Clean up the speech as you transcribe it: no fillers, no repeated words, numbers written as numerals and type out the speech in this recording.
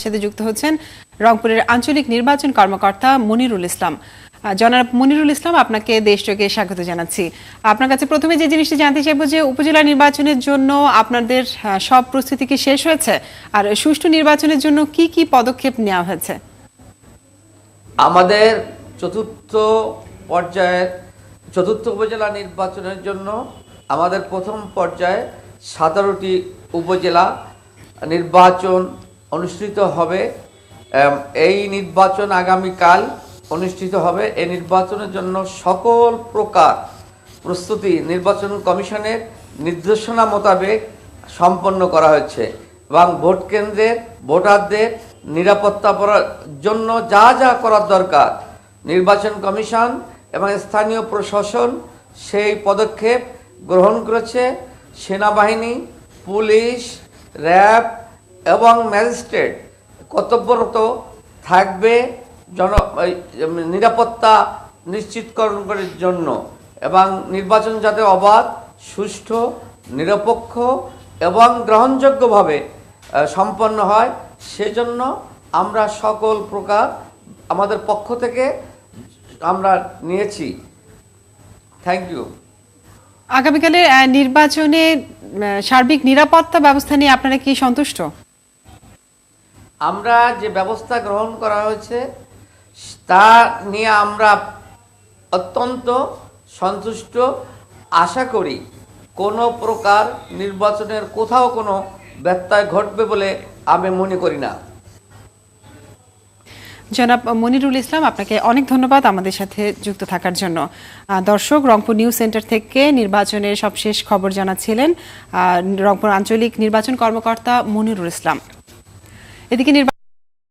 সাথে যুক্ত হচ্ছেন রংপুরের আঞ্চলিক নির্বাচন কর্মকর্তা মনিরুল ইসলাম। জনাব মনিরুল ইসলাম, আপনাকে দেশজোগে স্বাগত জানাচ্ছি। আপনার কাছে প্রথমে যে জিনিসটি জানতে চাইবো যে উপজেলা নির্বাচনের জন্য আপনাদের সব প্রস্তুতি কি শেষ হয়েছে, আর সুষ্ঠু নির্বাচনের জন্য কি কি পদক্ষেপ নেওয়া হয়েছে? আমাদের চতুর্থ উপজেলা নির্বাচনের জন্য আমাদের প্রথম পর্যায়ে 17টি উপজেলা নির্বাচন অনুষ্ঠিত হবে। এই নির্বাচন আগামীকাল অনুষ্ঠিত হবে। এই নির্বাচনের জন্য সকল প্রকার প্রস্তুতি নির্বাচন কমিশনের নির্দেশনা মোতাবেক সম্পন্ন করা হয়েছে এবং ভোট কেন্দ্রের ভোটারদের নিরাপত্তা করার জন্য যা যা করার দরকার নির্বাচন কমিশন এবং স্থানীয় প্রশাসন সেই পদক্ষেপ গ্রহণ করেছে। সেনাবাহিনী, পুলিশ, র্যাব এবং ম্যাজিস্ট্রেট কর্তব্যরত থাকবে নিরাপত্তা নিশ্চিতকরণের জন্য এবং নির্বাচন যাতে অবাধ, সুষ্ঠু, নিরপেক্ষ এবং গ্রহণযোগ্যভাবে সম্পন্ন হয় সেজন্য আমরা সকল প্রকার আমাদের পক্ষ থেকে আমরা নিয়েছি। Thank you. আগামীকালে নির্বাচনে সার্বিক নিরাপত্তা ব্যবস্থা নিয়ে আপনারা কি সন্তুষ্ট? আমরা যে ব্যবস্থা গ্রহণ করা হয়েছে তা নিয়ে আমরা অত্যন্ত সন্তুষ্ট। আশা করি কোনো প্রকার নির্বাচনের কোথাও কোনো ব্যত্যয় ঘটবে বলে আমি মনে করি না। জনাব মনিরুল ইসলাম, আপনাকে অনেক ধন্যবাদ আমাদের সাথে যুক্ত থাকার জন্য। দর্শক, রংপুর নিউজ সেন্টার থেকে নির্বাচনের সবশেষ খবর জানাচ্ছিলেন রংপুর আঞ্চলিক নির্বাচন কর্মকর্তা মনিরুল ইসলাম। এদিকে